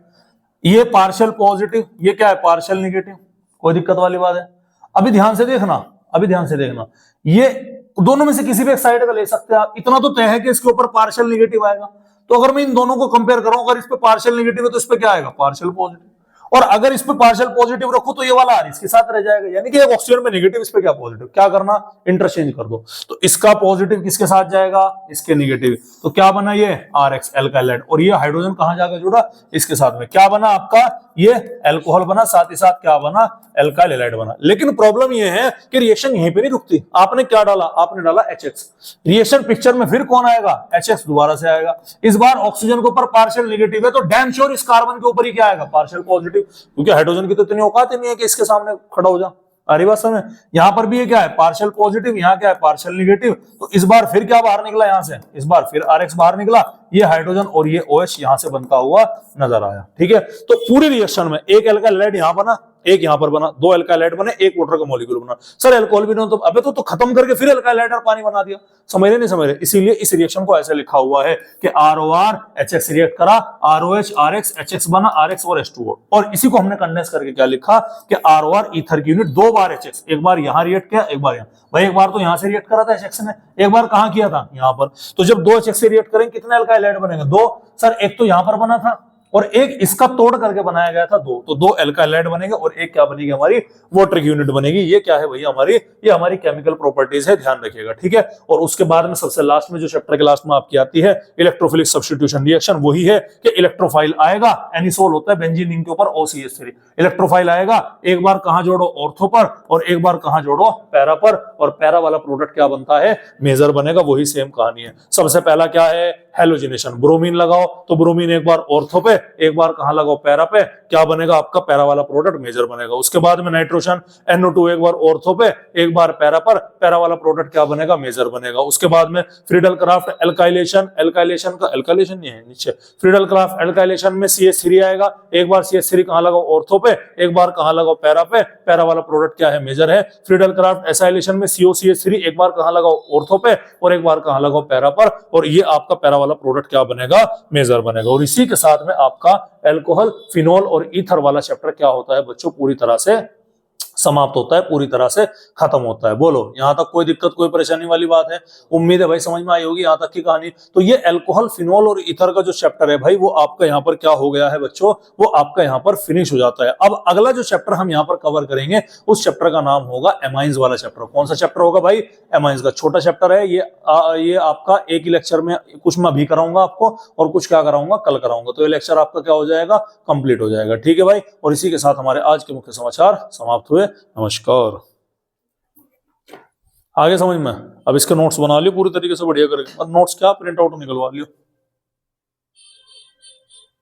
S1: ये पार्शियल पॉजिटिव, ये क्या है, पार्शियल निगेटिव, कोई दिक्कत वाली बात है। अभी ध्यान से देखना, अभी ध्यान से देखना, ये दोनों में से किसी भी एक साइड का ले सकते हैं आप। इतना तो तय है कि इसके ऊपर पार्शियल निगेटिव आएगा, तो अगर मैं इन दोनों को कंपेयर करूं, अगर इस पे पार्शियल निगेटिव है तो इस पे क्या आएगा, पार्शियल पॉजिटिव। और अगर इस पे पार्शियल पॉजिटिव रखो तो ये वाला आर इसके साथ रह जाएगा, यानी कि एक ऑक्सीजन में नेगेटिव, इस पे क्या पॉजिटिव, क्या करना, इंटरचेंज कर दो। तो इसका पॉजिटिव किसके साथ जाएगा, इसके नेगेटिव, तो क्या बना ये RX एल्काइलाइड, और ये हाइड्रोजन कहां जाकर जुड़ा, इसके साथ में, क्या बना आपका, ये एल्कोहल बना, साथ ही साथ क्या बना, एल्काइल हैलाइड बना। लेकिन प्रॉब्लम ये है कि रिएक्शन यहीं पे नहीं रुकती। आपने क्या डाला, आपने डाला HX, रिएक्शन पिक्चर में फिर कौन आएगा, HX दोबारा से आएगा। इस बार ऑक्सीजन के ऊपर पार्शियल नेगेटिव है तो डैम श्योर इस कार्बन के ऊपर ही क्या आएगा, पार्शियल पॉजिटिव, क्योंकि हाइड्रोजन की तो इतनी औकात ही नहीं है कि इसके सामने खड़ा हो जा। अरे बात समझ, यहां पर भी ये क्या है, पार्शियल पॉजिटिव, यहाँ क्या है, पार्शियल नेगेटिव। तो इस बार फिर क्या बाहर निकला यहां से, इस बार फिर RX बाहर निकला, ये हाइड्रोजन और ये OH यहां से बनता हुआ नजर आया। ठीक है, तो पूरी रिएक्शन में एक एल्काइल हैलाइड यहां बना, एक यहां पर बना, दो एल्काइल हैलाइड बने, एक वाटर का मॉलिक्यूल बना। सर एल्कोहल भी तो अबे तो खत्म करके फिर एल्काइल हैलाइड और पानी बना दिया, समझ रहे नहीं समझ रहे। इसीलिए इस रिएक्शन को ऐसे लिखा हुआ है कि ROR HX रिएक्ट करा, ROH RX HX बना, RX और H2O। और इसी को हमने कंडेंस करके क्या लिखा कि ROR ईथर की यूनिट दो बार HX, एक बार यहां रिएक्ट किया, एक बार यहां। भाई एक बार तो यहां से रिएक्ट करा था HX ने, एक बार कहां किया था, यहां पर। तो जब दो HX से रिएक्ट करेंगे कितने एल्काइल हैलाइड बनेंगे, दो। सर एक तो यहां पर बना था और एक इसका तोड़ करके बनाया गया था, दो, तो दो एल्काइल हैलाइड बनेंगे और एक क्या बनेगी, हमारी वाटर की यूनिट बनेगी। ये क्या है भैया, हमारी ये हमारी केमिकल प्रॉपर्टीज है, ध्यान रखिएगा। ठीक है, और उसके बाद में सबसे लास्ट में जो चैप्टर के लास्ट में आपकी आती है इलेक्ट्रोफिलिक सब्स्टिट्यूशन रिएक्शन, वही है कि इलेक्ट्रोफाइल आएगा, एनिसोल होता है बेंजीन रिंग के ऊपर OCH3, इलेक्ट्रोफाइल आएगा, एक बार कहां जोड़ो, ऑर्थो पर, और एक बार कहां जोड़ो, पैरा पर, और पैरा वाला प्रोडक्ट क्या बनता है, मेजर बनेगा। वही सेम कहानी है। सबसे पहला क्या है, हैलोजिनेशन, ब्रोमीन लगाओ तो ब्रोमीन एक बार ऑर्थो पे एक बार कहां लगाओ पैरा पे, क्या बनेगा आपका पैरा वाला प्रोडक्ट मेजर बनेगा। उसके बाद में नाइट्रोजन NO2 एक बार ऑर्थो पे, एक बार पैरा पर, पैरा वाला प्रोडक्ट क्या बनेगा मेजर बनेगा। उसके बाद में फ्रीडल क्राफ्ट एल्काइलेशन, एल्काइलेशन का एल्काइलेशन नहीं है नीचे, फ्रीडल क्राफ्ट एल्काइलेशन में CH3 आएगा, एक बार CH3 कहां लगाओ ऑर्थो पे, एक बार कहां लगाओ पैरा पे, पैरा वाला प्रोडक्ट क्या है मेजर है। फ्रीडल क्राफ्ट एसाइलेशन में COCH3 एक बार कहां लगाओ ऑर्थो पे और एक बार कहां लगाओ पैरा पर, और ये आपका पैरा वाला प्रोडक्ट क्या बनेगा मेजर बनेगा। और इसी के साथ में आपका अल्कोहल, फिनोल और ईथर वाला चैप्टर क्या होता है बच्चों पूरी तरह से समाप्त होता है, पूरी तरह से खत्म होता है। बोलो यहां तक कोई दिक्कत कोई परेशानी वाली बात है? उम्मीद है भाई समझ में आई होगी यहां तक की कहानी। तो ये अल्कोहल, फिनोल और ईथर का जो चैप्टर है भाई वो आपका यहाँ पर क्या हो गया है बच्चों, वो आपका यहाँ पर फिनिश हो जाता है। अब अगला जो चैप्टर हम यहाँ पर कवर करेंगे उस चैप्टर का नाम होगा एमाइंस वाला चैप्टर। कौन सा चैप्टर होगा भाई? एमाइंस का। छोटा चैप्टर है ये आपका एक ही लेक्चर में, कुछ मैं अभी कराऊंगा आपको और कुछ क्या कराऊंगा कल कराऊंगा, तो ये लेक्चर आपका क्या हो जाएगा कंप्लीट हो जाएगा। ठीक है भाई, और इसी के साथ हमारे आज के मुख्य समाचार समाप्त हुए। नमस्कार। आगे समझ में? अब इसके नोट्स बना लियो पूरी तरीके से बढ़िया करके, नोट्स क्या प्रिंट आउट निकलवा लियो।